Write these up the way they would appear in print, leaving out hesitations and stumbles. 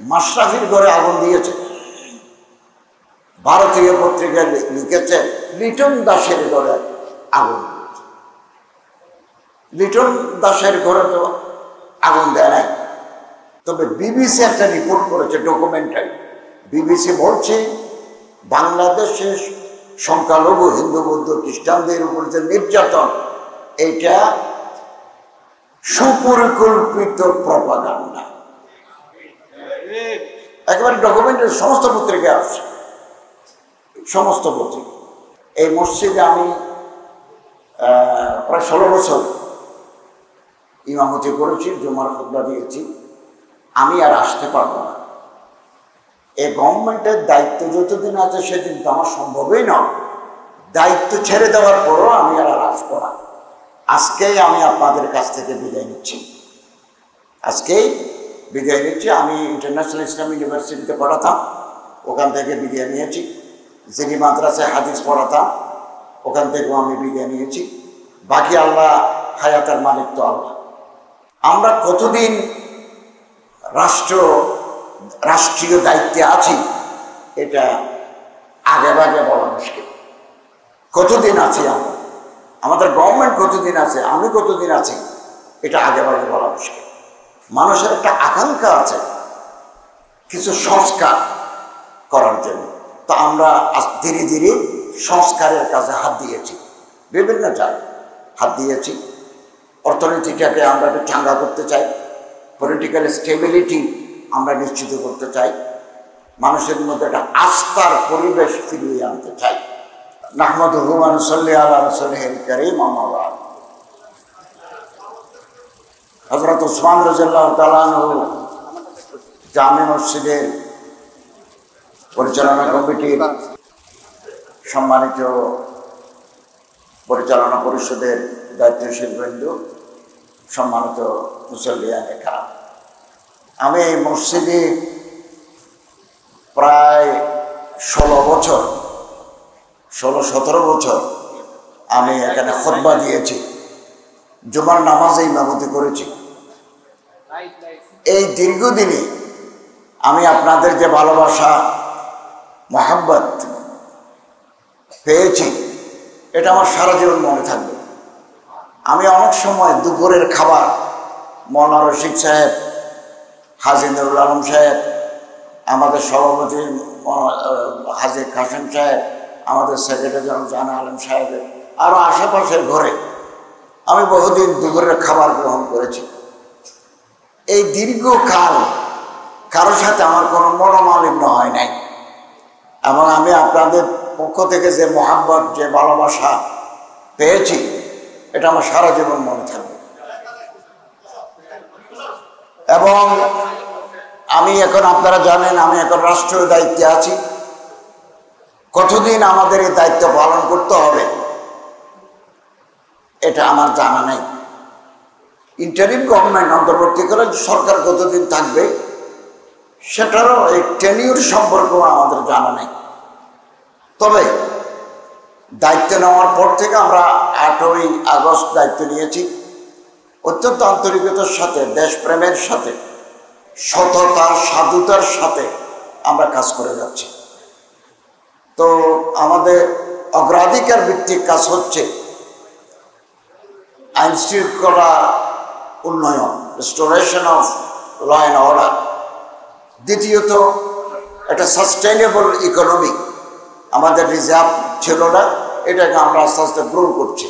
মাশরাফির ঘরে আগুন দিয়েছে। ভারতীয় পত্রিকায় লিখেছে লিটন দাসের ঘরে আগুন দিয়েছে। লিটন দাসের ঘরে তো আগুন দেয় নাই, তবে বিবিসি একটা রিপোর্ট করেছে, ডকুমেন্টারি। বিবিসি বলছে বাংলাদেশের সংখ্যালঘু হিন্দু বৌদ্ধ খ্রিস্টানদের উপর যে নির্যাতন, এটা সুপরিকল্পিত প্রপাগান্ডা। একেবারে ডকুমেন্টারি সমস্ত পত্রিকা আছে, সমস্ত পত্রিকা। এই মসজিদে আমি প্রায় 16 বছর ইমামতি করেছি, জুমার খুতবা দিয়েছি। আমি আর আসতে পারবো না। এই গভর্নমেন্টের দায়িত্ব যতদিন আছে সেদিন তো আমার সম্ভবই নয়। দায়িত্ব ছেড়ে দেওয়ার পরও আমি আর আসবো না। আজকেই আমি আপনাদের কাছ থেকে বিদায় নিচ্ছি। আজকেই বিদায় নিচ্ছি। আমি ইন্টারন্যাশনাল ইসলাম ইউনিভার্সিটিতে পড়াতাম, ওখান থেকে বিদায় নিয়েছি। যিনি মাদ্রাসায় হাদিস পড়াতাম, ওখান থেকেও আমি বিদায় নিয়েছি। বাকি আল্লাহ, হায়াতের মালিক তো আল্লাহ। আমরা কতদিন রাষ্ট্রীয় দায়িত্বে আছি এটা আগে ভাগে বলা মুশকিল। কতদিন আছি আমরা, আমাদের গভর্নমেন্ট কতদিন আছে, আমি কতদিন আছি, এটা আগে ভাগে বলা মুশকিল। মানুষের একটা আকাঙ্ক্ষা আছে কিছু সংস্কার করার জন্য, তো আমরা ধীরে ধীরে সংস্কারের কাজে হাত দিয়েছি, বিভিন্ন জায়গায় হাত দিয়েছি। অর্থনীতিটাকে আমরা একটু চাঙ্গা করতে চাই, পলিটিক্যাল স্টেবিলিটি আমরা নিশ্চিত করতে চাই, মানুষের মধ্যে একটা আস্থার পরিবেশ ফিরিয়ে আনতে চাই। নাহমাদুহু ওয়া নুসাল্লি আলা রাসূলিহিল কারীম, আম্মা বা'দ। হযরত ওসমান রাদিয়াল্লাহু তাআলা আনহু জামে মসজিদের পরিচালনা কমিটির সম্মানিত পরিচালনা পরিষদের দায়িত্বশীল বৃন্দ, সম্মানিত মুসল্লিয়ানে কেরাম, আমি এই মসজিদে প্রায় 16-17 বছর আমি এখানে খুতবা দিয়েছি, জুমার নামাজে ইমামতি করেছি। এই দীর্ঘদিনে আমি আপনাদের যে ভালোবাসা মহব্বত পেয়েছি, এটা আমার সারা জীবন মনে থাকবে। আমি অনেক সময় দুপুরের খাবার মওলানা রশিদ সাহেব, হাজী নুরুল আলম সাহেব, আমাদের সভাপতি হাজী কাসেম সাহেব, আমাদের সেক্রেটারি জেনারেল জানা আলম সাহেবের, আরও আশেপাশের ঘরে আমি বহুদিন দুপুরের খাবার গ্রহণ করেছি। এই দীর্ঘকাল কারোর সাথে আমার কোনো মনোমালিন্য হয় নাই, এবং আমি আপনাদের পক্ষ থেকে যে মহাব্বত, যে ভালোবাসা পেয়েছি, এটা আমার সারা জীবন মনে থাকবে। এবং আমি এখন, আপনারা জানেন, আমি এখন রাষ্ট্রীয় দায়িত্বে আছি। কতদিন আমাদের এই দায়িত্ব পালন করতে হবে এটা আমার জানা নেই। ইন্টারিম গভর্নমেন্ট, অন্তর্বর্তীকালীন সরকার কতদিন থাকবে সেটারও এই টেনিউর সম্পর্কেও আমাদের জানা নেই। তবে দায়িত্ব নেওয়ার পর থেকে আমরা 8ই আগস্ট দায়িত্ব নিয়েছি। অত্যন্ত আন্তরিকতার সাথে, দেশপ্রেমের সাথে, সততা, সাধুতার সাথে আমরা কাজ করে যাচ্ছি। তো আমাদের অগ্রাধিকার ভিত্তিক কাজ হচ্ছে আইন শৃঙ্খলা উন্নয়ন, restoration of law and order. দ্বিতীয়ত, একটা সাস্টেইনেবল ইকোনমি। আমাদের রিজার্ভ ছিল না, এটাকে আমরা আস্তে আস্তে গ্রো করছি।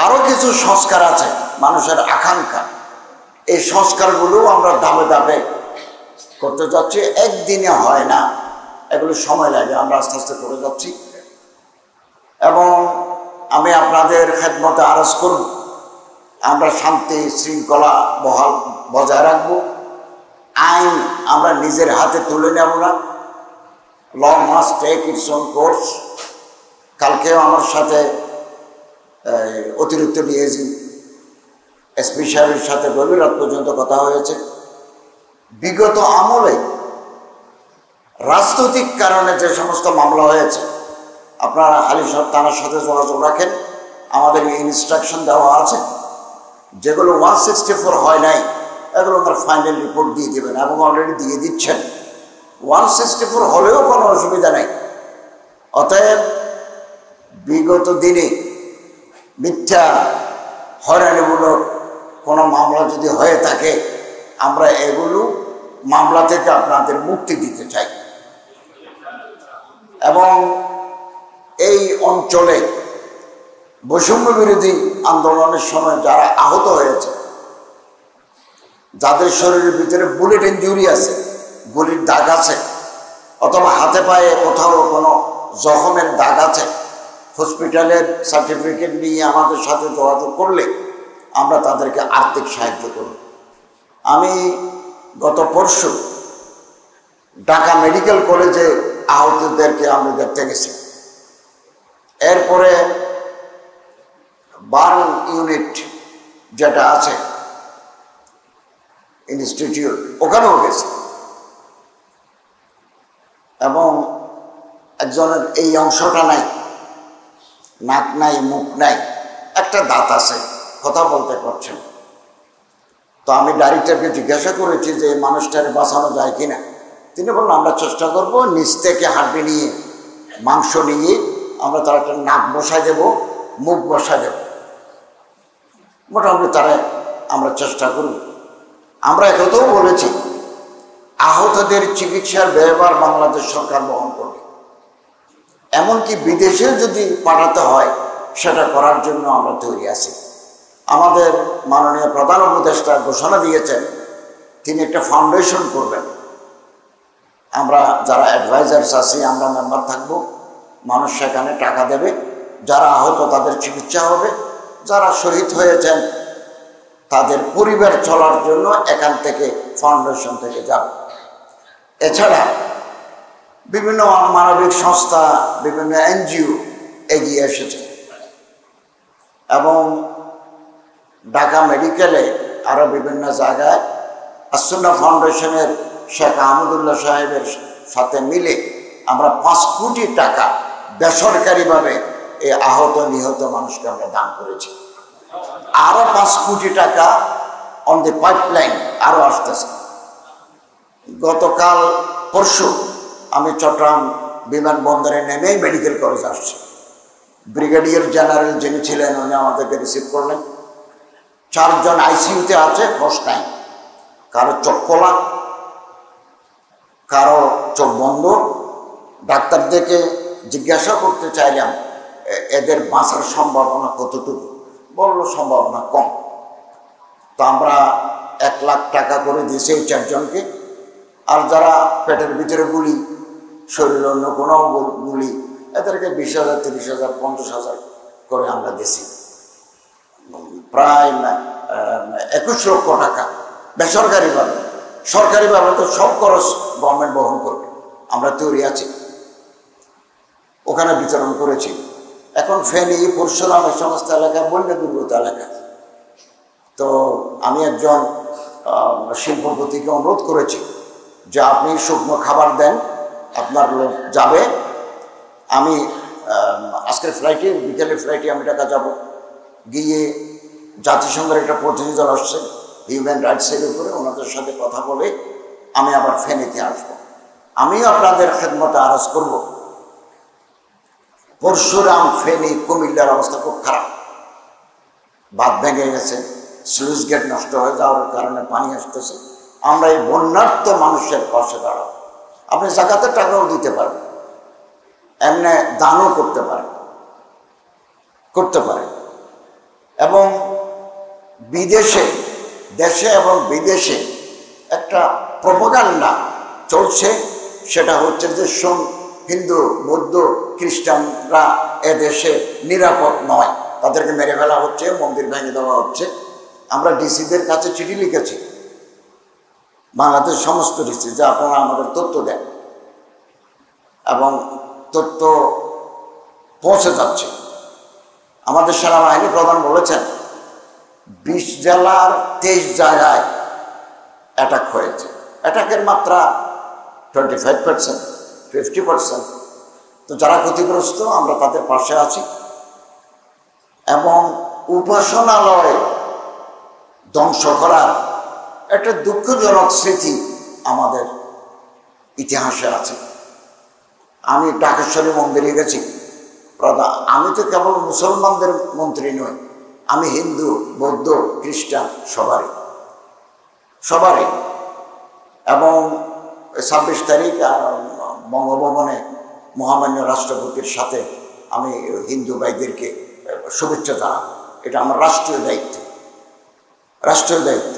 আরও কিছু সংস্কার আছে, মানুষের আকাঙ্ক্ষা, এই সংস্কারগুলো আমরা ধাপে ধাপে করতে যাচ্ছি। একদিনে হয় না, এগুলো সময় লাগে, আমরা আস্তে আস্তে করে যাচ্ছি। এবং আমি আপনাদের খেদমতে আরজ করব, আমরা শান্তি শৃঙ্খলা বজায় রাখব। আইন আমরা নিজের হাতে তুলে নেব না। Law must take its own course. কালকেও আমার সাথে অতিরিক্ত ডিআইজি এসপি সাহেবের সাথে গভীর রাত পর্যন্ত কথা হয়েছে। বিগত আমলে রাজনৈতিক কারণে যে সমস্ত মামলা হয়েছে, আপনারা হালিশহর থানার সাথে যোগাযোগ রাখেন, আমাদের ইনস্ট্রাকশন দেওয়া আছে। যেগুলো 164 হয় নাই এগুলো আমার ফাইনাল রিপোর্ট দিয়ে দেবেন এবং অলরেডি দিয়ে দিচ্ছেন। 164 হলেও কোনো অসুবিধা নেই। অতএব বিগত দিনে মিথ্যা হয়রানিমূলক কোনো মামলা যদি হয়ে থাকে, আমরা এগুলো মামলা থেকে আপনাদের মুক্তি দিতে চাই এবং এই অঞ্চলে বৈষম্য বিরোধী আন্দোলনের সময় যারা আহত হয়েছে, যাদের শরীরের ভিতরে বুলেট ইনজুরি আছে, গুলির দাগ আছে, অথবা হাতে পায়ে কোথাও কোনো জখমের দাগ আছে, হসপিটালের সার্টিফিকেট নিয়ে আমাদের সাথে যোগাযোগ করলে আমরা তাদেরকে আর্থিক সাহায্য করব। আমি গত পরশু ঢাকা মেডিকেল কলেজে আহতদেরকে আমি দেখতে গেছি। এরপরে বার্ন ইউনিট যেটা আছে ইনস্টিটিউট, ওখানেও গেছে এবং একজনের এই অংশটা নাই, নাক নাই, মুখ নাই, একটা দাঁত আছে, কথা বলতে পারছেন। তো আমি ডাইরেক্টরকে জিজ্ঞাসা করেছি যে এই মানুষটাকে বাঁচানো যায় কিনা। তিনি বললেন আমরা চেষ্টা করব, নিচ থেকে হাড্ডি নিয়ে, মাংস নিয়ে আমরা তার একটা নাক বসায় দেব, মুখ বসায় দেব, মোটামুটি তারা আমরা চেষ্টা করব। আমরা একথাও বলেছি আহতদের চিকিৎসার ব্যয়ভার বাংলাদেশ সরকার বহন করবে, এমনকি বিদেশে যদি পাঠাতে হয় সেটা করার জন্য আমরা তৈরি আছি। আমাদের মাননীয় প্রধান উপদেষ্টা ঘোষণা দিয়েছেন তিনি একটা ফাউন্ডেশন করবেন। আমরা যারা অ্যাডভাইজার্স আছি আমরা মেম্বার থাকব, মানুষ সেখানে টাকা দেবে, যারা আহত তাদের চিকিৎসা হবে, যারা শহীদ হয়েছেন তাদের পরিবার চলার জন্য এখান থেকে ফাউন্ডেশন থেকে যাবে। এছাড়া বিভিন্ন মানবিক সংস্থা, বিভিন্ন এনজিও এগিয়ে এসেছে এবং ঢাকা মেডিকেলে আরও বিভিন্ন জায়গায় আসুন্না ফাউন্ডেশনের শেখ আহমদুল্লাহ সাহেবের সাথে মিলে আমরা 5 কোটি টাকা বেসরকারিভাবে এই আহত নিহত মানুষকে আমরা দান করেছি। আরও 5 কোটি টাকা অন দি পাইপলাইন আরও আসতেছে। গতকাল পরশু আমি চট্টগ্রাম বিমানবন্দরে নেমেই মেডিকেল কলেজ আসছি। ব্রিগেডিয়ার জেনারেল যিনি ছিলেন উনি আমাদেরকে রিসিভ করলেন। 4 জন আইসিইউতে আছে, ফার্স্ট টাইম, কারো চোখ খোলা, কারো চোখ বন্ধ। ডাক্তারদেরকে জিজ্ঞাসা করতে চাইলাম এদের বাঁচার সম্ভাবনা কতটুকু, বলল সম্ভাবনা কম। তো আমরা 1 লাখ টাকা করে দিয়েছি এই 4 জনকে। আর যারা পেটের ভিতরে গুলি, শরীরে অন্য কোনো গুলি, এদেরকে 20,000, 30,000, 50,000 করে আমরা দিয়েছি। প্রায় 21 লক্ষ টাকা বেসরকারিভাবে। সরকারিভাবে তো সব খরচ গভর্নমেন্ট বহন করবে, আমরা তৈরি আছি। ওখানে বিতরণ করেছি। এখন ফেনী, পরশুরাম এই সমস্ত এলাকায় বন্যা দুর্গত এলাকা। তো আমি একজন শিল্পপতিকে অনুরোধ করেছি যে আপনি শুকনো খাবার দেন, আপনার লোক যাবে। আমি আজকের ফ্লাইটে, বিকেলের ফ্লাইটে আমি ঢাকা যাব, গিয়ে জাতিসংঘের একটা প্রতিনিধি দল আসছে হিউম্যান রাইটসের উপরে, ওনাদের সাথে কথা বলে আমি আবার ফেনীতে আসব। আমিও আপনাদের খেদমতে আরজ করব। পরশুরাম, ফেনী, কুমিল্লার অবস্থা খুব খারাপ। বাঁধ ভেঙে গেছে, স্লুইস গেট নষ্ট হয়ে যাওয়ার কারণে পানি আসতেছে। আমরা এই বন্যার্থ মানুষের পাশে দাঁড়াবো। আপনি জাকাতের টাকাও দিতে পারেন, এমনি দানও করতে পারেন এবং বিদেশে, দেশে এবং বিদেশে একটা প্রোপাগান্ডা চলছে, সেটা হচ্ছে যে হিন্দু, বৌদ্ধ, খ্রিস্টানরা এদেশে নিরাপদ নয়, তাদেরকে মেরে ফেলা হচ্ছে, মন্দির ভেঙে দেওয়া হচ্ছে। আমরা ডিসিদের কাছে চিঠি লিখেছি, বাংলাদেশ সমস্ত ডিসি, যে আপনারা আমাদের তথ্য দেন, এবং তথ্য পৌঁছে যাচ্ছে। আমাদের সেনাবাহিনী প্রধান বলেছেন 20 জেলার 23 জায়গায় অ্যাটাক হয়েছে। অ্যাটাকের মাত্রা 25%, 50%। তো যারা ক্ষতিগ্রস্ত আমরা তাদের পাশে আছি। এবং উপাসনালয় ধ্বংস করার একটা দুঃখজনক স্মৃতি আমাদের ইতিহাসে আছে। আমি ঢাকেশ্বরী মন্দিরে গেছি, আমি তো কেবল মুসলমানদের মন্ত্রী নই, আমি হিন্দু, বৌদ্ধ, খ্রিস্টান সবারই। এবং 26 তারিখ বঙ্গভবনে মহামান্য রাষ্ট্রপতির সাথে আমি হিন্দু ভাইদেরকে শুভেচ্ছা জানাবো। এটা আমার রাষ্ট্রীয় দায়িত্ব।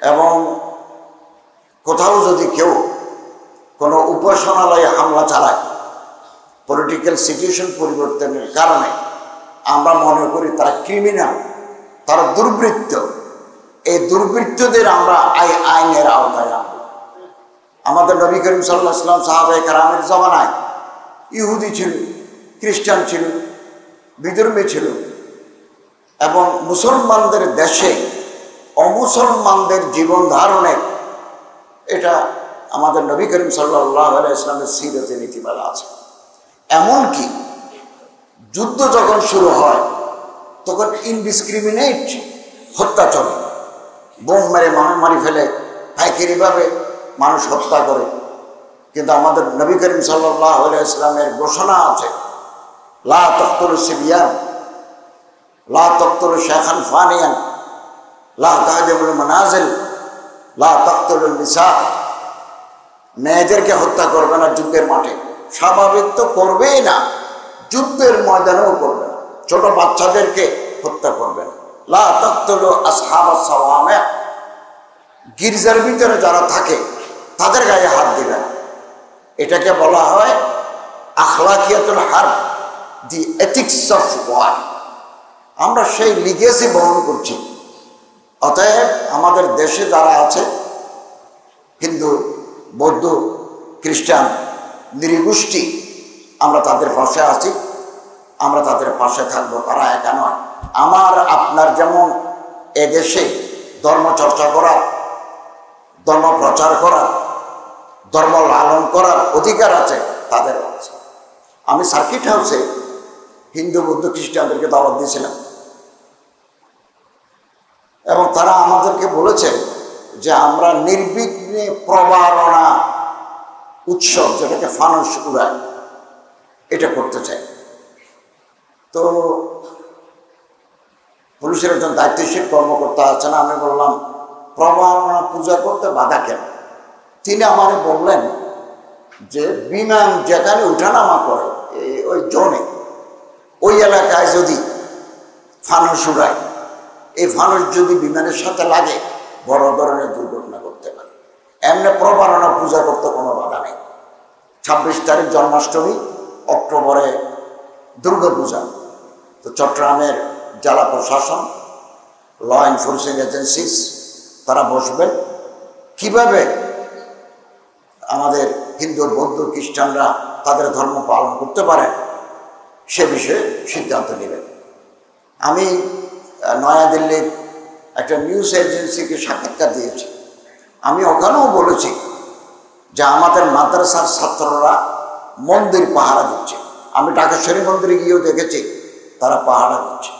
এবং কোথাও যদি কেউ কোনো উপাসনালয়ে হামলা চালায় পলিটিক্যাল সিচুয়েশন পরিবর্তনের কারণে, আমরা মনে করি তারা ক্রিমিনাল, তারা দুর্বৃত্ত। এই দুর্বৃত্তদের আমরা আইনের আওতায় আনব। আমাদের নবী করিম সাল্লাল্লাহু আলাইহি ওয়াসাল্লাম সাহাবায়ে কেরামের জামানায় ইহুদি ছিল, খ্রিস্টান ছিল, বিধর্মী ছিল, এবং মুসলমানদের দেশে অমুসলমানদের জীবন ধারণের এটা আমাদের নবী করিম সাল্লাল্লাহু আলাইহি ওয়াসাল্লামের সিরতে নীতিমালা আছে। এমনকি যুদ্ধ যখন শুরু হয় তখন ইনডিসক্রিমিনেট হত্যা চলে, বোম মেরে মারি ফেলে, পাইকারিভাবে মানুষ হত্যা করে। কিন্তু আমাদের নবী করিম সাল্লাল্লাহু আলাইহি ওয়াসাল্লামের ঘোষণা আছে, লা তাকতুলু সিবিয়ান, লা তাকতুলু শাইখান ফানিয়ান, লা তাহদিমুল মানাজিল, লা তাকতুলুন নিসা। মেয়েদেরকে হত্যা করবে না যুদ্ধের মাঠে, স্বাভাবিক তো করবেই না, যুদ্ধের ময়দানেও করবে না, ছোট বাচ্চাদেরকে হত্যা করবে না। লা তাকতুলু আসহাবাস সাওয়ামে, গির্জার ভিতরে যারা থাকে তাদের গায়ে হাত দিবে না। এটাকে বলা হয় আখলাকিয়াতুল হারব, দি এথিক্স অফ ওয়ার। আমরা সেই লিগেসি বহন করছি। অতএব আমাদের দেশে যারা আছে, হিন্দু, বৌদ্ধ, খ্রিস্টান, নৃগোষ্ঠী, আমরা তাদের পাশে আছি, আমরা তাদের পাশে থাকবো। তারা একা নয়। আমার আপনার যেমন এদেশে ধর্ম চর্চা করা, ধর্ম প্রচার করা, ধর্ম লালন করার অধিকার আছে, তাদেরও আছে। আমি সার্কিট হাউসে হিন্দু, বৌদ্ধ, খ্রিস্টানদেরকে দাওয়াত দিয়েছিলাম, এবং তারা আমাদেরকে বলেছে যে আমরা নির্বিঘ্নে প্রবারণা উৎসব, যেটাকে ফানুস উড়ায়, এটা করতে চাই। তো পুলিশের একজন দায়িত্বশীল কর্মকর্তা আছেন, আমি বললাম প্রবারণা পূজা করতে বাধা কেন? তিনি আমাকে বললেন যে বিমান যেখানে উঠানামা করে ওই জোনে, ওই এলাকায় যদি ফানুস উড়ায়, এই ফানুস যদি বিমানের সাথে লাগে বড় ধরনের দুর্ঘটনা করতে পারে। এমনি প্রবারণা পূজা করতে কোনো বাধা নেই। 26 তারিখ জন্মাষ্টমী, অক্টোবরে দুর্গাপূজা। তো চট্টগ্রামের জেলা প্রশাসন, ল এনফোর্সিং এজেন্সিস, তারা বসবেন কিভাবে আমাদের হিন্দু, বৌদ্ধ, খ্রিস্টানরা তাদের ধর্ম পালন করতে পারেন সে বিষয়ে সিদ্ধান্ত নেবেন। আমি নয়াদিল্লির একটা নিউজ এজেন্সিকে সাক্ষাৎকার দিয়েছি। আমি ওখানেও বলেছি যে আমাদের মাদ্রাসার ছাত্ররা মন্দির পাহারা দিচ্ছে। আমি ঢাকেশ্বরী মন্দিরে গিয়েও দেখেছি তারা পাহারা দিচ্ছে।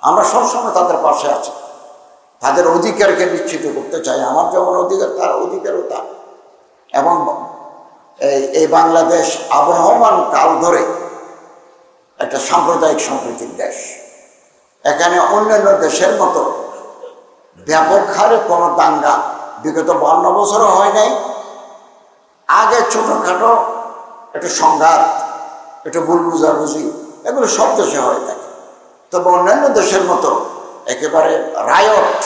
আমরা সবসময় তাদের পাশে আছি, তাদের অধিকারকে নিশ্চিত করতে চাই। আমার যেমন অধিকার, তার অধিকারও তা। এবং এই বাংলাদেশ আবহমান কাল ধরে একটা সাম্প্রদায়িক সম্প্রীতির দেশ। এখানে অন্যান্য দেশের মতো ব্যাপক হারে কোনো দাঙ্গা বিগত 52 বছরও হয় নাই। আগে ছোটোখাটো একটা সংঘাত, একটা ভুল বুঝাবুঝি, এগুলো সব দেশে হয়ে থাকে। তবে অন্যান্য দেশের মতো একেবারে রায়ট,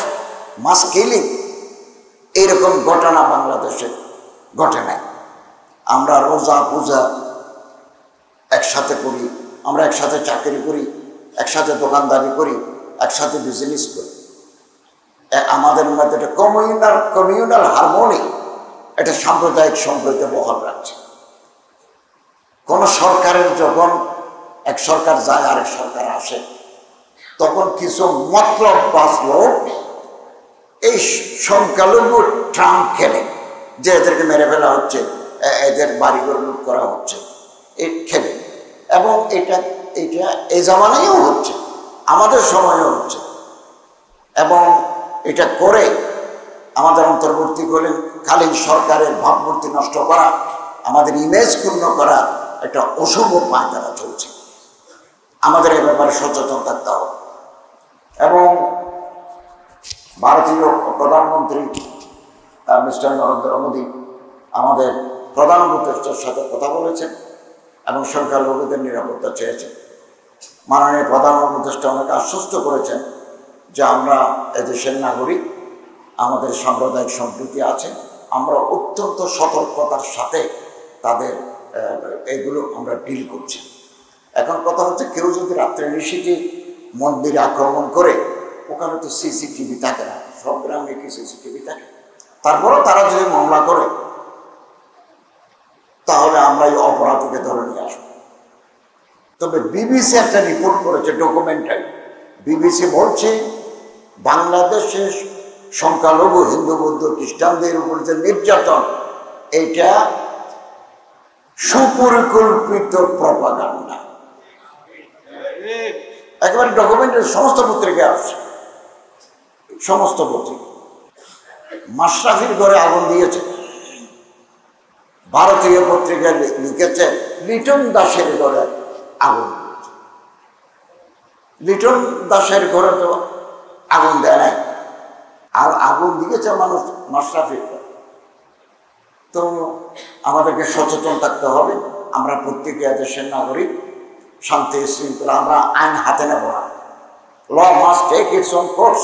মাস কিলিং, এইরকম ঘটনা বাংলাদেশে ঘটে নাই। আমরা রোজা পূজা একসাথে করি, আমরা একসাথে চাকরি করি, একসাথে দোকানদারি করি, একসাথে বিজনেস করি। আমাদের মধ্যে একটা কমিউনাল হারমোনি, একটা সাম্প্রদায়িক সম্প্রীতি বহাল রাখছে। কোন সরকারের যখন এক সরকার যায় আরেক সরকার আসে, তখন কিছু মতলববাজ লোক এই সংখ্যালঘু ট্রাম্প খেলে, যে এদেরকে মেরে ফেলা হচ্ছে, এদের বাড়িঘর লুট করা হচ্ছে, এই খেলে। এবং এটা এই জামানায়ও হচ্ছে, আমাদের সময়েও হচ্ছে। এবং এটা করে আমাদের অন্তর্বর্তীকালীন সরকারের ভাবমূর্তি নষ্ট করা, আমাদের ইমেজ ক্ষুণ্ণ করা একটা অশুভ পায় তারা চলছে। আমাদের এ ব্যাপারে সচেতন থাকতে হবে। এবং ভারতীয় প্রধানমন্ত্রী মিস্টার নরেন্দ্র মোদী আমাদের প্রধান উপদেষ্টার সাথে কথা বলেছেন এবং সংখ্যালঘুদের নিরাপত্তা চেয়েছেন। মাননীয় প্রধান উপদেষ্টা আমাকে আশ্বস্ত করেছেন যে আমরা এদেশের নাগরিক, আমাদের সাম্প্রদায়িক সম্প্রীতি আছে, আমরা অত্যন্ত সতর্কতার সাথে তাদের এগুলো আমরা ডিল করছি। এখন কথা হচ্ছে, কেউ যদি রাত্রে নিশিতে মন্দিরে আক্রমণ করে, ওখানে তো সিসিটিভি থাকে না, সব গ্রামে কি সিসিটিভি থাকে? তারপরেও তারা যদি মামলা করে, তাহলে আমরা এই অপরাধীকে ধরে নিয়ে আসবো। তবে বিবিসি একটা রিপোর্ট করেছে, ডকুমেন্টারি। বিবিসি বলছে বাংলাদেশের সংখ্যালঘু হিন্দু বৌদ্ধ খ্রিস্টানদের উপর যে নির্যাতন, এটা সুপরিকল্পিত প্রপাগান্ডা। একেবারে ডকুমেন্টারি, সমস্ত পত্রিকা আসছে, সমস্ত পত্রিকা। মাশরাফির ঘরে আগুন দিয়েছে, ভারতীয় পত্রিকায় লিখেছে লিটন দাসের ঘরে আগুন দিয়েছে। লিটন দাসের ঘরে তো আগুন দেয় নাই, আর আগুন দিয়েছে মানুষ মাশরাফির ঘরে। তো আমাদেরকে সচেতন থাকতে হবে। আমরা প্রত্যেকে দেশের নাগরিক, শান্তি শৃঙ্খলা, আমরা আইন হাতে নেব না। Law must take its own course.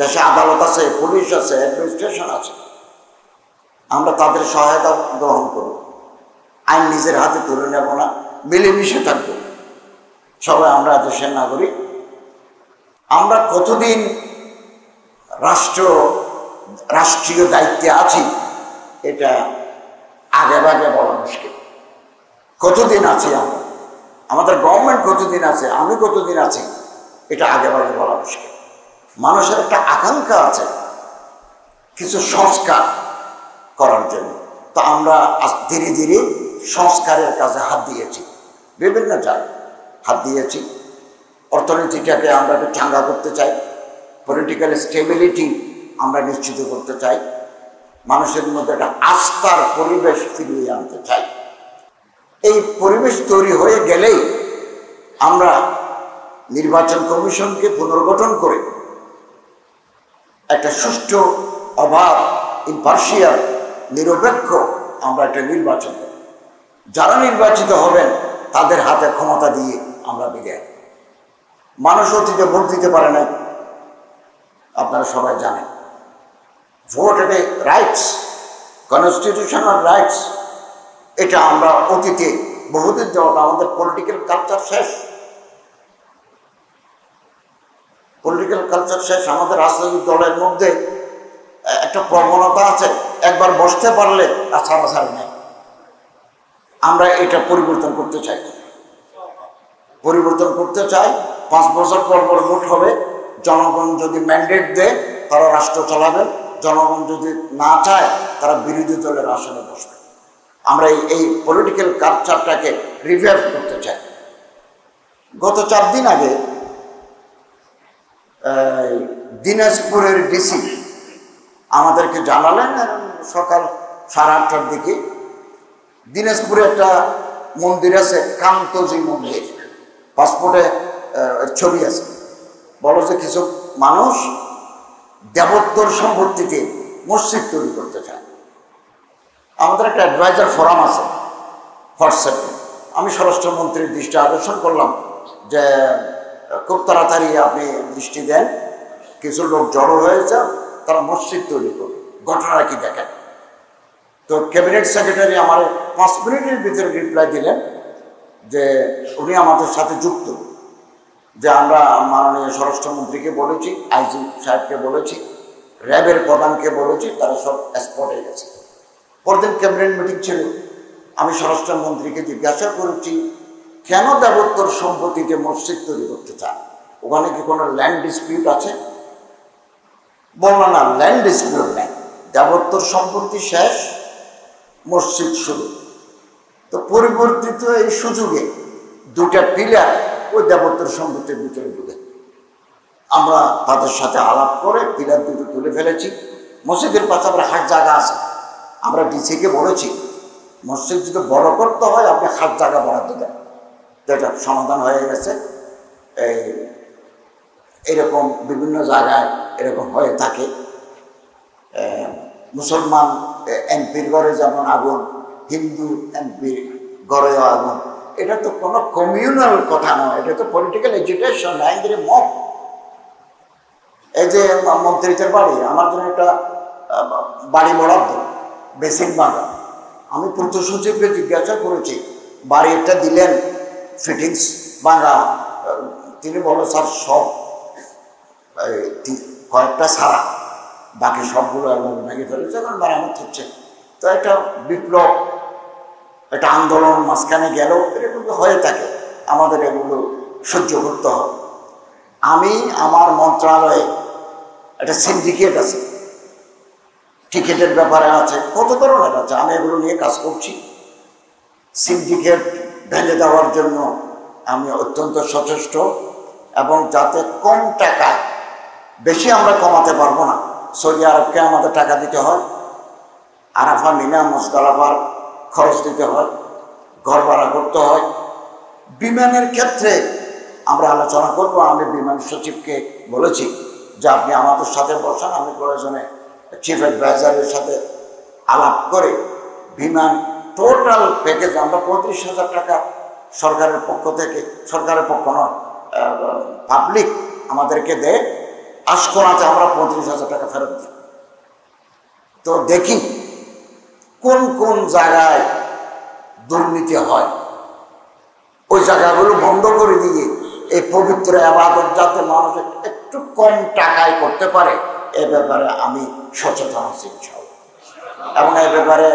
দেশে আদালত আছে, পুলিশ আছে, অ্যাডমিনিস্ট্রেশন আছে, আমরা তাদের সহায়তা গ্রহণ করব। আইন নিজের হাতে তুলে নেব না, মিলেমিশে থাকবো সবাই। আমরা দেশের নাগরিক। আমরা কতদিন রাষ্ট্রীয় দায়িত্বে আছি, এটা আগে ভাগে বলা মুশকিল। কতদিন আছি আমরা, আমাদের গভর্নমেন্ট কতদিন আছে, আমি কতদিন আছি, এটা আগে ভাগে বলা মুশকিল। মানুষের একটা আকাঙ্ক্ষা আছে কিছু সংস্কার করার জন্য। তো আমরা ধীরে ধীরে সংস্কারের কাজে হাত দিয়েছি, বিভিন্ন জায়গায় হাত দিয়েছি। অর্থনীতিটাকে আমরা একটু চাঙ্গা করতে চাই, পলিটিক্যাল স্টেবিলিটি আমরা নিশ্চিত করতে চাই, মানুষের মধ্যে একটা আস্থার পরিবেশ ফিরিয়ে আনতে চাই। এই পরিবেশ তৈরি হয়ে গেলেই আমরা নির্বাচন কমিশনকে পুনর্গঠন করে একটা সুষ্ঠু, অবাধ, ইম্পার্শিয়াল, নিরপেক্ষ আমরা একটা নির্বাচন করব। যারা নির্বাচিত হবেন তাদের হাতে ক্ষমতা দিয়ে আমরা বিদায়। মানুষ অতীতে ভোট দিতে পারে না, আপনারা সবাই জানেন। ভোট এটা রাইটস, কনস্টিটিউশনাল রাইটস। এটা আমরা অতীতে বহুদিন যাবত, আমাদের পলিটিক্যাল কালচার শেষ, পলিটিক্যাল কালচার শেষ। আমাদের রাজনৈতিক দলের মধ্যে একটা প্রবণতা আছে, একবার বসতে পারলে আর ছাড়াছাড়ি নেই। আমরা এটা পরিবর্তন করতে চাই, পরিবর্তন করতে চাই। 5 বছর পর পর ভোট হবে, জনগণ যদি ম্যান্ডেট দেয় তারা রাষ্ট্র চালাবেন, জনগণ যদি না চায় তারা বিরোধী দলের আসনে বসবে। আমরা এই পলিটিক্যাল কালচারটাকে রিভাইভ করতে চাই। গত 4 দিন আগে দিনাজপুরের ডিসি আমাদেরকে জানালেন সকাল 8:30টার দিকে, দিনাজপুরে একটা মন্দির আছে, কান্তজি মন্দির, পাসপোর্টে ছবি আছে। বলো যে কিছু মানুষ দেবোত্তর সম্পত্তিতে মসজিদ তৈরি করতে চায়। আমাদের একটা অ্যাডভাইজার ফোরাম আছে হোয়াটসঅ্যাপে। আমি স্বরাষ্ট্রমন্ত্রীর দৃষ্টি আকর্ষণ করলাম যে খুব তাড়াতাড়ি আপনি দৃষ্টি দেন, কিছু লোক জড়ো হয়েছে, তারা মসজিদ তৈরি করবে, ঘটনাটা কি দেখেন। তো ক্যাবিনেট সেক্রেটারি আমার 5 মিনিটের ভিতরে রিপ্লাই দিলেন যে উনি আমাদের সাথে যুক্ত, যে আমরা মাননীয় স্বরাষ্ট্রমন্ত্রীকে বলেছি, আইজি সাহেবকে বলেছি, র্যাবের প্রধানকে বলেছি, তারা সব স্পটে গেছে। পরদিন ক্যাবিনেট মিটিং ছিল, আমি স্বরাষ্ট্রমন্ত্রীকে জিজ্ঞাসা করেছি কেন দেবোত্তর সম্পত্তিতে মসজিদ তৈরি করতে চান, ওখানে কি কোনো ল্যান্ড ডিসপিউট আছে? বললো না, ল্যান্ড ডিসপিউট নেই, দেবোত্তর সম্পত্তি শেষ, মসজিদ শুরু। তো পরিবর্তিত এই সুযোগে 2টা পিলার ওই দেবোত্তর সম্পত্তির ভিতরে ঢুকে আমরা তাদের সাথে আলাপ করে পিলার 2টো তুলে ফেলেছি। মসজিদের পাশে আবার হাট জায়গা আছে। আমরা ডিসিকে বলেছি মসজিদ যদি বড় করতে হয় আপনি হাট জায়গা বরাদ্দ দেন। যেটা সমাধান হয়ে গেছে। এরকম বিভিন্ন জায়গায় এরকম হয়ে থাকে। মুসলমান এমপির ঘরে যেমন আগুন, হিন্দু এমপির ঘরেও আগুন। এটা তো কোনো কমিউনাল কথা নয়, এটা তো পলিটিক্যাল এজিটেশন, অ্যাংরি মব। এই যে মন্ত্রীদের বাড়ি, আমার জন্য একটা বাড়ি বরাদ্দ, বেসিন বাঁধা। আমি পূর্ত সচিবকে জিজ্ঞাসা করেছি বাড়ি একটা দিলেন ফিটিংস ভাঙা, তিনি বলল স্যার সব কয়েকটা ছাড়া বাকি সবগুলো ভেঙে ফেলেছে, এখন মেরামত হচ্ছে। তো একটা বিপ্লব, একটা আন্দোলন মাঝখানে গেল, এরকম হয়ে থাকে, আমাদের এগুলো সহ্য করতে হবে। আমি আমার মন্ত্রণালয়ে একটা সিন্ডিকেট আছে, টিকিটের ব্যাপারে আছে, কত ধরনের আছে, আমি এগুলো নিয়ে কাজ করছি। সিন্ডিকেট ভেঙে দেওয়ার জন্য আমি অত্যন্ত সচেষ্ট, এবং যাতে কম টাকায়, বেশি আমরা কমাতে পারবো না, সৌদি আরবকে আমাদের টাকা দিতে হয়, আরাফা মিনা মুজদালিফার খরচ দিতে হয়, ঘর ভাড়া করতে হয়। বিমানের ক্ষেত্রে আমরা আলোচনা করব। আমি বিমান সচিবকে বলেছি যে আপনি আমাদের সাথে বসান, আমি প্রয়োজনে চিফ অ্যাডভাইজারের সাথে আলাপ করে বিমান টোটাল প্যাকেজ আমরা 35,000 টাকা সরকারের পক্ষ থেকে, সরকারের পক্ষ নয়, পাবলিক আমাদেরকে দেয়, আশকোনাতে আমরা 35,000 টাকা ফেরত দিই। তো দেখি কোন কোন জায়গায় দুর্নীতি হয়, ওই জায়গাগুলো বন্ধ করে দিয়ে এই পবিত্র ইবাদত যাতে মানুষ একটু কম টাকায় করতে পারে, এ ব্যাপারে আমি সচেতন আছি এবং এই ব্যাপারে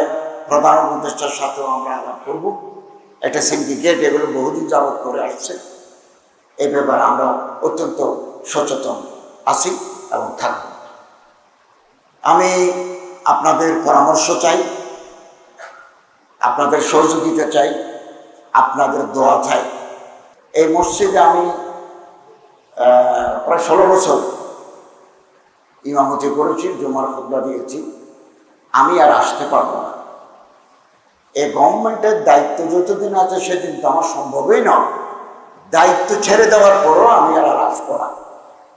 প্রধান উপদেষ্টার সাথেও আমরা আলাপ করব। একটা সিন্ডিকেট এগুলো বহুদিন যাবৎ করে আসছে, এই ব্যাপারে আমরা অত্যন্ত সচেতন আছি এবং থাকব। আমি আপনাদের পরামর্শ চাই, আপনাদের সহযোগিতা চাই, আপনাদের দোয়া চাই। এই মসজিদে আমি প্রায় 16 বছর ইমামতি করেছি, জুমার খুতবা দিয়েছি। আমি আর আসতে পারবো না। এই গভর্নমেন্টের দায়িত্ব যতদিন আছে সেদিন তো আমার সম্ভবই নয়। দায়িত্ব ছেড়ে দেওয়ার পরও আমি আর আসবো না।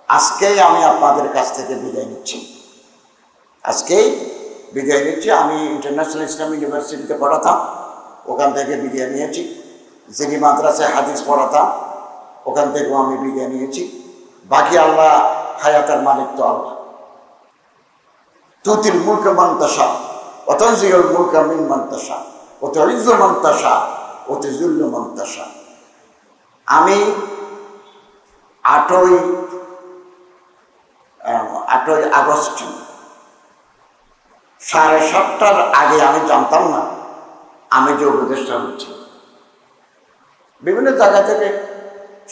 আজকেই আমি আপনাদের কাছ থেকে বিদায় নিচ্ছি, আজকেই বিদায় নিচ্ছি। আমি ইন্টারন্যাশনাল ইসলামিক ইউনিভার্সিটিতে পড়াতাম, ওখান থেকে বিদায় নিয়েছি। যিনি মাদ্রাসায় হাদিস পড়াতাম, ওখান থেকেও আমি বিদায় নিয়েছি। বাকি আল্লাহ, হায়াতের মালিক তো আল্লাহ। তুতিল মুলকা মান তাশা ওয়া তানজিউল মুলকা মিম্মান তাশা ওয়া তুইজ্জু মান তাশা ওয়া তুযিল্লু মান তাশা। আমি 8ই আগস্ট 7:30টার আগে আমি জানতাম না আমি যে উপদেষ্টা হচ্ছি। বিভিন্ন জায়গা থেকে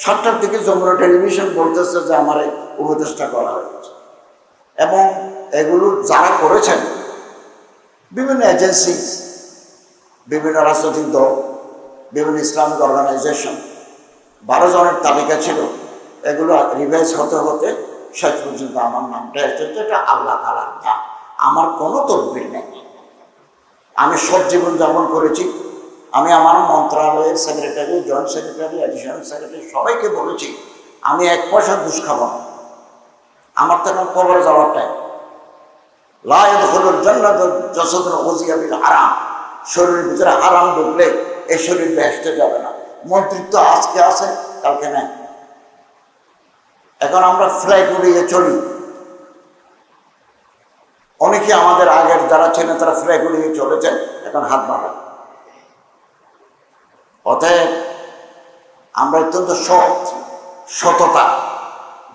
7টার দিকে যমুনা টেলিভিশন বলতেছে যে আমার উপদেষ্টা করা হয়েছে, এবং এগুলো যারা করেছেন বিভিন্ন এজেন্সি, বিভিন্ন রাজনৈতিক দল, বিভিন্ন ইসলামিক অর্গানাইজেশন, 12 জনের তালিকা ছিল। এগুলো রিভাইজ হতে হতে শেষ পর্যন্ত আমার নামটা এসেছে। এটা আল্লাহ তাআলার দান, আমার কোনো তদবির নেই। আমি সব জীবন যাপন করেছি। আমি আমার মন্ত্রণালয়ের secretary, joint secretary, additional secretary সবাইকে বলেছি আমি 1 পয়সা ঘুষ খাবো না। আমার তো এখন কবরে যাওয়ার টাইম। লা ইয়াদখুলুল জান্নাতা জাসাদুন গুযিয়া বিল হারাম, শরীরের ভিতরে হারাম ঢুকলে এই শরীর বেহেশতে যাবে না। মন্ত্রিত্ব আজকে আছে, কালকে নেই। এখন আমরা ফ্ল্যাগ উড়িয়ে চলি। অনেকে আমাদের আগের যারা ছিলেন তারা ফ্ল্যাগ উড়িয়ে চলেছেন, এখন হাত বাঁধা। অতএব আমরা অত্যন্ত সততা,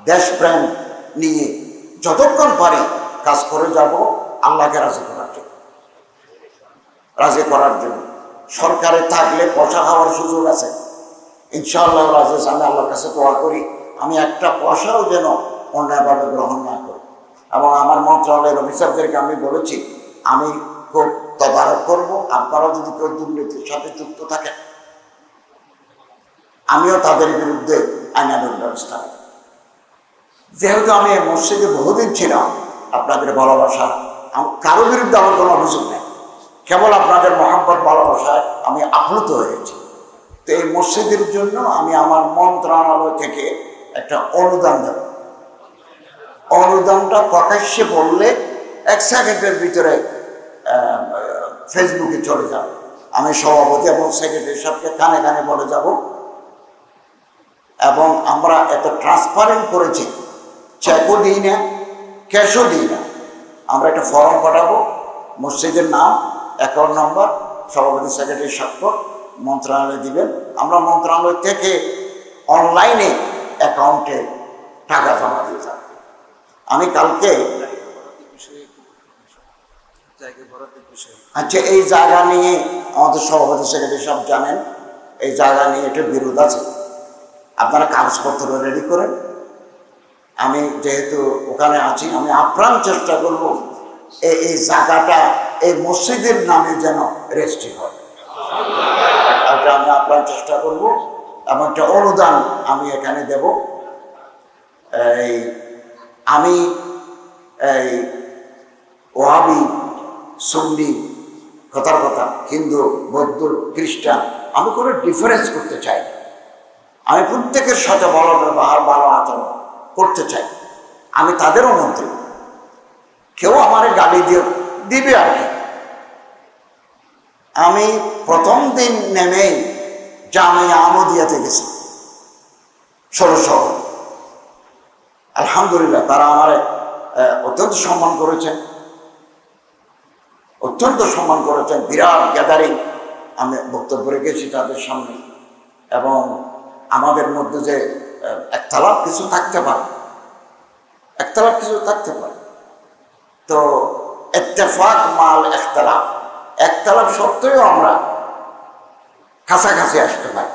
দেশপ্রেম নিয়ে যতক্ষণ পারি কাজ করে যাব আল্লাহকে রাজি করার জন্য। সরকারে থাকলে পয়সা খাওয়ার সুযোগ আছে, ইনশাআল্লাহ রাজি। আমি আল্লাহর কাছে দোয়া করি আমি একটা পয়সাও যেন অন্যায়ভাবে গ্রহণ না করি। এবং আমার মন্ত্রণালয়ের অফিসারদেরকে আমি বলেছি আমি খুব তদারক করব। আপনারা যদি কেউ দুর্নীতির সাথে যুক্ত থাকেন, আমিও তাদের বিরুদ্ধে আইনানুগ ব্যবস্থা নেব। যেহেতু আমি এই মসজিদে বহুদিন ছিলাম, আপনাদের ভালোবাসা কারো বিরুদ্ধে আমার কোনো অভিযোগ নেই, কেবল আপনাদের মহব্বত ভালোবাসায় আমি আপ্লুত হয়েছি। তো এই মসজিদের জন্য আমি আমার মন্ত্রণালয় থেকে একটা অনুদান দেব। অনুদানটা প্রকাশ্যে বললে 1 সেকেন্ডের ভিতরে ফেসবুকে চলে যাবে। আমি সভাপতি এবং সেক্রেটারি সাহেবকে কানে কানে বলে যাব। এবং আমরা এত ট্রান্সপারেন্ট করেছি, চেকও দিই না, ক্যাশও দিই না। আমরা একটা ফর্ম পাঠাবো, মসজিদের নাম, অ্যাকাউন্ট নাম্বার, সভাপতি সেক্রেটারি স্বাক্ষর, মন্ত্রণালয়ে দিবেন। আমরা মন্ত্রণালয় থেকে অনলাইনে অ্যাকাউন্টে টাকা জমা দিয়ে যাব। আমি কালকে আচ্ছা, এই জায়গা নিয়ে আমাদের সভাপতি সেক্রেটারি সাহেব জানেন, এই জায়গা নিয়ে একটা বিরোধ আছে। আপনারা কাগজপত্র রেডি করেন। আমি যেহেতু ওখানে আছি, আমি আপ্রাণ চেষ্টা করব এই জায়গাটা এই মসজিদের নামে যেন রেজিস্ট্রি হয়। এটা আমি আপ্রাণ চেষ্টা করব এবং একটা অনুদান আমি এখানে দেব। আমি এই ওয়াহাবি, সুন্নি, কথার কথা, হিন্দু, বৌদ্ধ, খ্রিস্টান, আমি কোনো ডিফারেন্স করতে চাই না। আমি প্রত্যেকের সাথে ভালো ব্যবহার, ভালো আচরণ করতে চাই। আমি তাদেরও মন্ত্রী, কেউ আমার গালি দিবে আর কি। আমি প্রথম দিন নেমেই জামিয়া আহমদিয়াতে গেছি, 1600। আলহামদুলিল্লাহ, তারা আমার অত্যন্ত সম্মান করেছেন, অত্যন্ত সম্মান করেছেন। বিরাট গ্যাদারিং, আমি বক্তব্য রেখেছি তাদের সামনে। এবং আমাদের মধ্যে যে একতলাপ কিছু থাকতে পারে, একতলাপ কিছু থাকতে পারে, তো ইত্তেফাক মাল ইখতিলাফ, একতলাপ সত্ত্বেও আমরা কাছাকাছি আসতে পারি।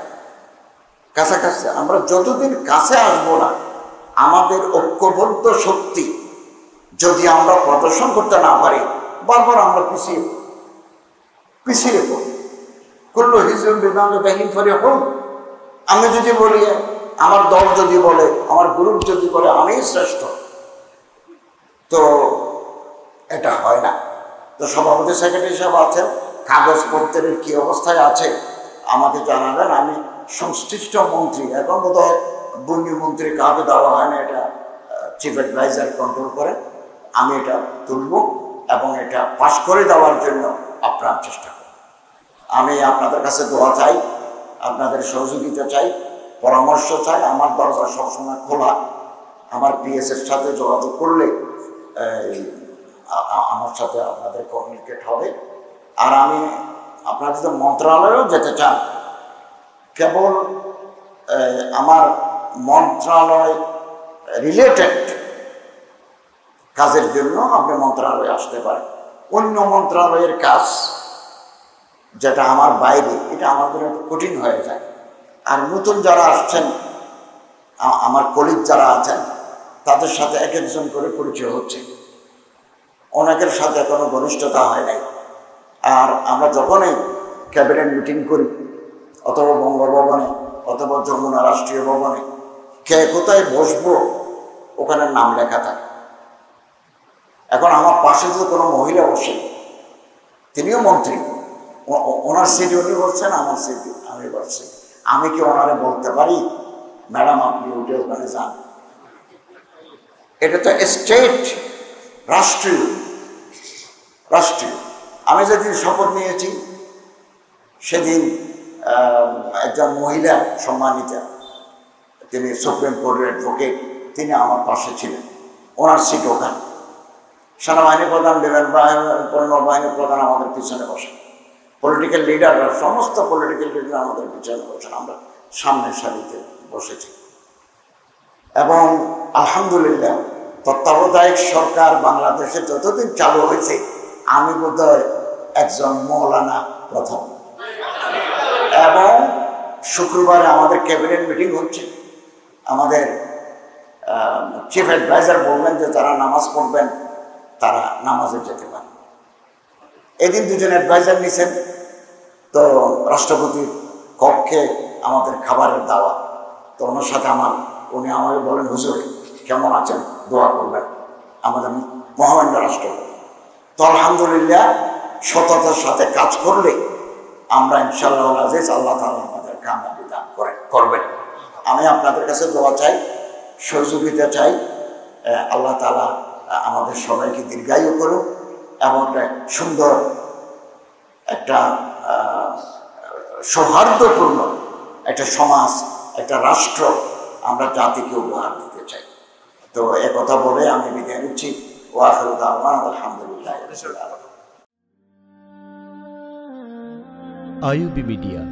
কাছাকাছি আমরা যতদিন কাছে আসবো না, আমাদের ঐক্যবদ্ধ শক্তি যদি আমরা প্রদর্শন করতে না পারি, বারবার আমরা পিছিয়ে পড়ি। কুল্লু হিজবুন বিমা লাদাইহিম ফারিহুন। আমি যদি বলি, আমার দল যদি বলে, আমার গ্রুপ যদি বলে আমি শ্রেষ্ঠ, তো এটা হয় না। তো সভাপতি সেক্রেটারি সাহেব আছেন, কাগজপত্রের কি অবস্থায় আছে আমাকে জানাবেন। আমি সংশ্লিষ্ট মন্ত্রী, এখন বোধহয় বন্যী মন্ত্রী কাউকে দেওয়া হয় না, এটা চিফ অ্যাডভাইজার কন্ট্রোল করে। আমি এটা তুলব এবং এটা পাস করে দেওয়ার জন্য আপ্রাণ চেষ্টা করব। আমি আপনাদের কাছে দোয়া চাই, আপনাদের সহযোগিতা চাই, পরামর্শ চাই। আমার দরজা সবসময় খোলা। আমার পিএসের সাথে যোগাযোগ করলে আমার সাথে আপনাদের কমিউনিকেট হবে। আর আমি আপনারা যদি মন্ত্রণালয়েও যেতে চান, কেবল আমার মন্ত্রণালয় রিলেটেড কাজের জন্য আপনি মন্ত্রণালয়ে আসতে পারেন। অন্য মন্ত্রণালয়ের কাজ যেটা আমার বাইরে, এটা আমার জন্য একটু কঠিন হয়ে যায়। আর নতুন যারা আসছেন, আমার কলিগ যারা আছেন, তাদের সাথে এক একজন করে পরিচয় হচ্ছে, অনেকের সাথে কোনো ঘনিষ্ঠতা হয় নাই। আর আমরা যখনই ক্যাবিনেট মিটিং করি, অথবা বঙ্গভবনে অথবা যমুনা রাষ্ট্রীয় ভবনে, কে কোথায় বসবো ওখানে নাম লেখা থাকে। এখন আমার পাশে যদি কোনো মহিলা বসে, তিনিও মন্ত্রী, ওনার সিট উনি বলছেন, আমার সিট আমি বলছি, আমি কি ওনারে বলতে পারি ম্যাডাম আপনি উঠে ওখানে যান? এটা তো স্টেট, রাষ্ট্রীয়। আমি যেদিন শপথ নিয়েছি সেদিন একজন মহিলা সম্মানিতা, তিনি সুপ্রিম কোর্টের অ্যাডভোকেট, তিনি আমার পাশে ছিলেন, ওনার সিট ওখানে। সেনাবাহিনী প্রধান, বিমান বাহিনী প্রধান আমাদের পিছনে বসে, পলিটিক্যাল লিডাররা, সমস্ত পলিটিক্যাল লিডার আমাদের পিছনে বসেন, আমরা সামনের সারিতে বসেছি। এবং আলহামদুলিল্লাহ, তত্ত্বাবধায়ক সরকার বাংলাদেশে যতদিন চালু হয়েছে, আমি বোধহয় একজন মৌলানা প্রথম। এবং শুক্রবারে আমাদের ক্যাবিনেট মিটিং হচ্ছে, আমাদের চিফ অ্যাডভাইজার বললেন যে যারা নামাজ পড়বেন তারা নামাজে যেতে পারে। এদিন দুজন অ্যাডভাইজার নিছেন, তো রাষ্ট্রপতির কক্ষে আমাদের খাবারের দাওয়া। তো ওনার সাথে উনি আমাকে বলেন, হুজুর কেমন আছেন, দোয়া করবেন, আমাদের মহামান্য রাষ্ট্রপতি। তো আলহামদুলিল্লাহ সততার সাথে কাজ করলে আমরা ইনশাআল্লাহ আজিজ আল্লাহ তাআলা আমাদের কামিয়াবি দান করবেন। আমি আপনাদের কাছে দোয়া চাই, সহযোগিতা চাই। আল্লাহ তাআলা আমাদের সবাইকে দীর্ঘায়ু করুন এবং একটা সুন্দর একটা সৌহার্দ্যপূর্ণ একটা সমাজ, একটা রাষ্ট্র আমরা জাতিকে উপহার দিতে চাই। তো একথা বলে আমি বিদায় নিচ্ছি। ওয়া আখিরু দাওয়ানা আলহামদুলিল্লাহি রাব্বিল আলামিন। IUB media